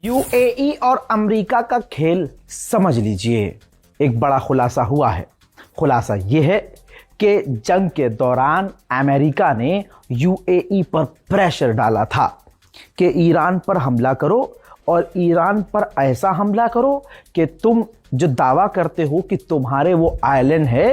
UAE और America का खेल समझ लीजिए, एक बड़ा खुलासा हुआ है। खुलासा यह है कि जंग के दौरान अमेरिका ने यूएई पर प्रेशर डाला था कि ईरान पर हमला करो और ईरान पर ऐसा हमला करो कि तुम जो दावा करते हो कि तुम्हारे वो आइलैंड है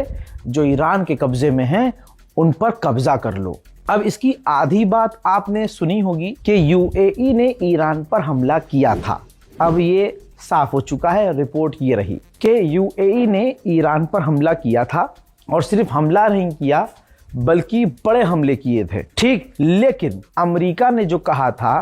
जो ईरान के कब्जे में है, उन पर कब्जा कर लो। अब इसकी आधी बात आपने सुनी होगी कि यूएई ने ईरान पर हमला किया था। अब ये साफ हो चुका है, रिपोर्ट ये रही कि यूएई ने ईरान पर हमला किया था और सिर्फ हमला नहीं किया बल्कि बड़े हमले किए थे, ठीक। लेकिन अमेरिका ने जो कहा था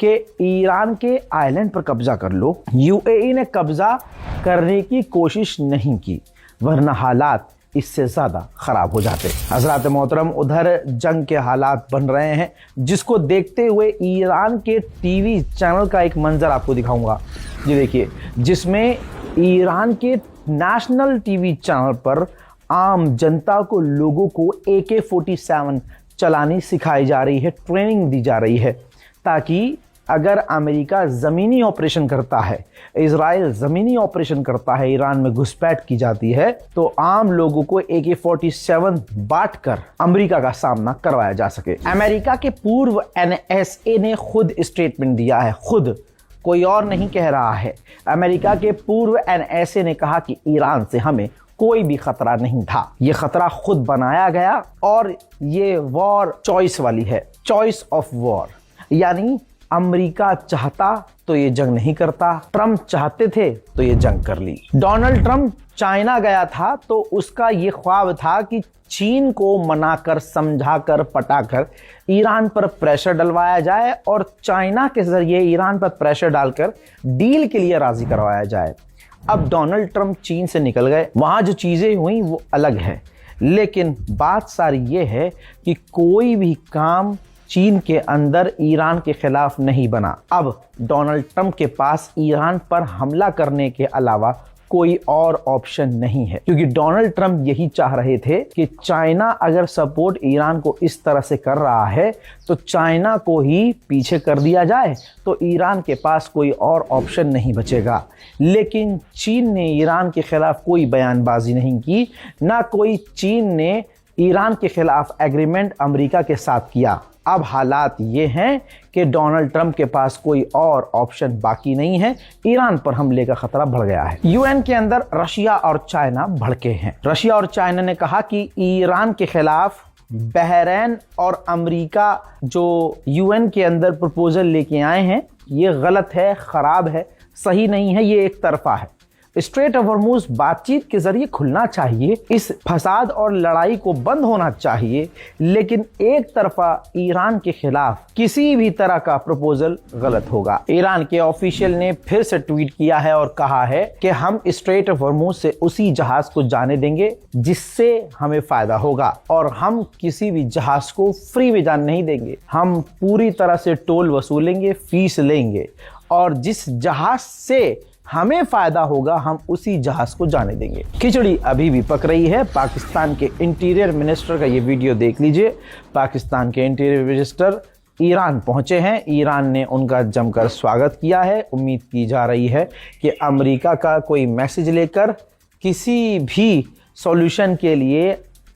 कि ईरान के आइलैंड पर कब्जा कर लो, यूएई ने कब्जा करने की कोशिश नहीं की, वरना हालात इससे ज्यादा खराब हो जाते। हजरात मोहतरम, उधर जंग के हालात बन रहे हैं, जिसको देखते हुए ईरान के टीवी चैनल का एक मंजर आपको दिखाऊंगा। ये देखिए, जिसमें ईरान के नेशनल टीवी चैनल पर आम जनता को, लोगों को AK-47 चलानी सिखाई जा रही है, ट्रेनिंग दी जा रही है, ताकि अगर अमेरिका ज़मीनी ऑपरेशन करता है, इजराइल ज़मीनी ऑपरेशन करता है, ईरान में घुसपैठ की जाती है, तो आम लोगों को AK-47 बांटकर अमेरिका का सामना करवाया जा सके। अमेरिका के पूर्व NSA ने खुद स्टेटमेंट दिया है, खुद, कोई और नहीं कह रहा है। अमेरिका के पूर्व NSA ने कहा कि ईरान से हमें कोई भी खतरा नहीं था, ये खतरा खुद बनाया गया और ये वॉर चॉइस वाली है, चॉइस ऑफ वॉर, यानी अमेरिका चाहता तो ये जंग नहीं करता, ट्रम्प चाहते थे तो ये जंग कर ली। डोनाल्ड ट्रम्प चाइना गया था तो उसका ये ख्वाब था कि चीन को मनाकर, समझाकर, पटाकर ईरान पर प्रेशर डलवाया जाए और चाइना के जरिए ईरान पर प्रेशर डालकर डील के लिए राजी करवाया जाए। अब डोनाल्ड ट्रम्प चीन से निकल गए, वहां जो चीजें हुई वो अलग है, लेकिन बात सारी ये है कि कोई भी काम चीन के अंदर ईरान के खिलाफ नहीं बना। अब डोनाल्ड ट्रम्प के पास ईरान पर हमला करने के अलावा कोई और ऑप्शन नहीं है, क्योंकि डोनाल्ड ट्रम्प यही चाह रहे थे कि चाइना अगर सपोर्ट ईरान को इस तरह से कर रहा है तो चाइना को ही पीछे कर दिया जाए, तो ईरान के पास कोई और ऑप्शन नहीं बचेगा। लेकिन चीन ने ईरान के खिलाफ कोई बयानबाजी नहीं की, ना कोई चीन ने ईरान के खिलाफ एग्रीमेंट अमेरिका के साथ किया। अब हालात ये हैं कि डोनाल्ड ट्रम्प के पास कोई और ऑप्शन बाकी नहीं है, ईरान पर हमले का खतरा बढ़ गया है। यूएन के अंदर रशिया और चाइना भड़के हैं। रशिया और चाइना ने कहा कि ईरान के खिलाफ बहरीन और अमेरिका जो यूएन के अंदर प्रपोजल लेके आए हैं, ये गलत है, खराब है, सही नहीं है, ये एक तरफा है। स्ट्रेट ऑफ हॉर्मुज़ बातचीत के जरिए खुलना चाहिए, इस फसाद और लड़ाई को बंद होना चाहिए, लेकिन एक तरफा ईरान के खिलाफ किसी भी तरह का प्रपोजल गलत होगा। ईरान के ऑफिशियल ने फिर से ट्वीट किया है और कहा है कि हम स्ट्रेट ऑफ हॉर्मुज़ से उसी जहाज को जाने देंगे जिससे हमें फायदा होगा, और हम किसी भी जहाज को फ्री में जाने नहीं देंगे, हम पूरी तरह से टोल वसूलेंगे, फीस लेंगे, और जिस जहाज से हमें फायदा होगा हम उसी जहाज को जाने देंगे। खिचड़ी अभी भी पक रही है। पाकिस्तान के इंटीरियर मिनिस्टर का ये वीडियो देख लीजिए। पाकिस्तान के इंटीरियर मिनिस्टर ईरान पहुंचे हैं, ईरान ने उनका जमकर स्वागत किया है। उम्मीद की जा रही है कि अमेरिका का कोई मैसेज लेकर किसी भी सॉल्यूशन के लिए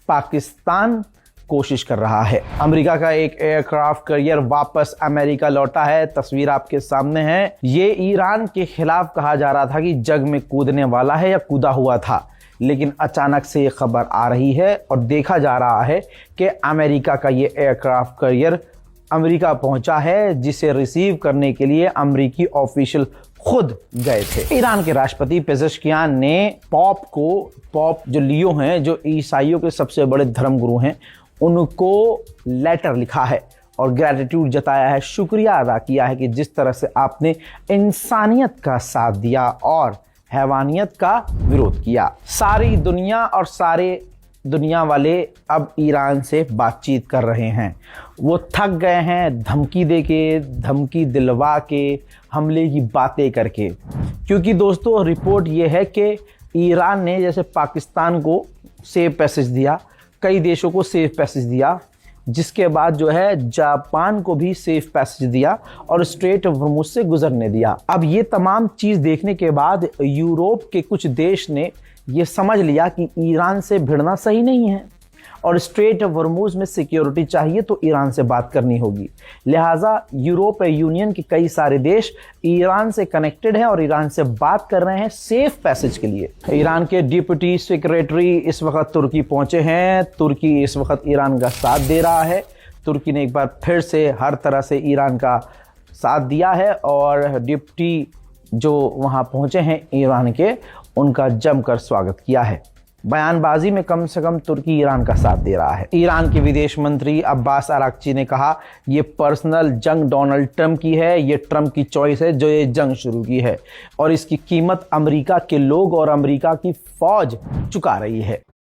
पाकिस्तान कोशिश कर रहा है। अमेरिका का एक एयरक्राफ्ट कैरियर वापस अमेरिका लौटा है, तस्वीर आपके सामने है। ये ईरान के खिलाफ कहा जा रहा था कि जग में कूदने वाला है या कूदा हुआ था, लेकिन अचानक से ये खबर आ रही है और देखा जा रहा है कि अमेरिका का ये एयरक्राफ्ट कैरियर अमेरिका पहुंचा है, जिसे रिसीव करने के लिए अमेरिकी ऑफिशियल खुद गए थे। ईरान के राष्ट्रपति पेजेश्कियान ने पॉप जो लियो हैं, जो ईसाइयों के सबसे बड़े धर्मगुरु हैं, उनको लेटर लिखा है और ग्रैटिट्यूड जताया है, शुक्रिया अदा किया है कि जिस तरह से आपने इंसानियत का साथ दिया और हैवानियत का विरोध किया। सारी दुनिया और सारे दुनिया वाले अब ईरान से बातचीत कर रहे हैं। वो थक गए हैं धमकी देके, धमकी दिलवा के, हमले की बातें करके, क्योंकि दोस्तों रिपोर्ट ये है कि ईरान ने जैसे पाकिस्तान को सेफ पैसेज दिया, कई देशों को सेफ पैसेज दिया, जिसके बाद जो है जापान को भी सेफ पैसेज दिया और स्ट्रेट ऑफ हॉर्मुज से गुजरने दिया। अब ये तमाम चीज देखने के बाद यूरोप के कुछ देश ने ये समझ लिया कि ईरान से भिड़ना सही नहीं है और स्ट्रेट ऑफ हॉर्मुज में सिक्योरिटी चाहिए तो ईरान से बात करनी होगी। लिहाजा यूरोपीय यूनियन के कई सारे देश ईरान से कनेक्टेड हैं और ईरान से बात कर रहे हैं सेफ पैसेज के लिए। ईरान के डिप्टी सेक्रेटरी इस वक्त तुर्की पहुंचे हैं। तुर्की इस वक्त ईरान का साथ दे रहा है। तुर्की ने एक बार फिर से हर तरह से ईरान का साथ दिया है और डिप्टी जो वहां पहुंचे हैं ईरान के, उनका जमकर स्वागत किया है। बयानबाजी में कम से कम तुर्की ईरान का साथ दे रहा है। ईरान के विदेश मंत्री अब्बास अराक्ची ने कहा, ये पर्सनल जंग डोनाल्ड ट्रंप की है, ये ट्रंप की चॉइस है जो ये जंग शुरू की है और इसकी कीमत अमेरिका के लोग और अमेरिका की फौज चुका रही है।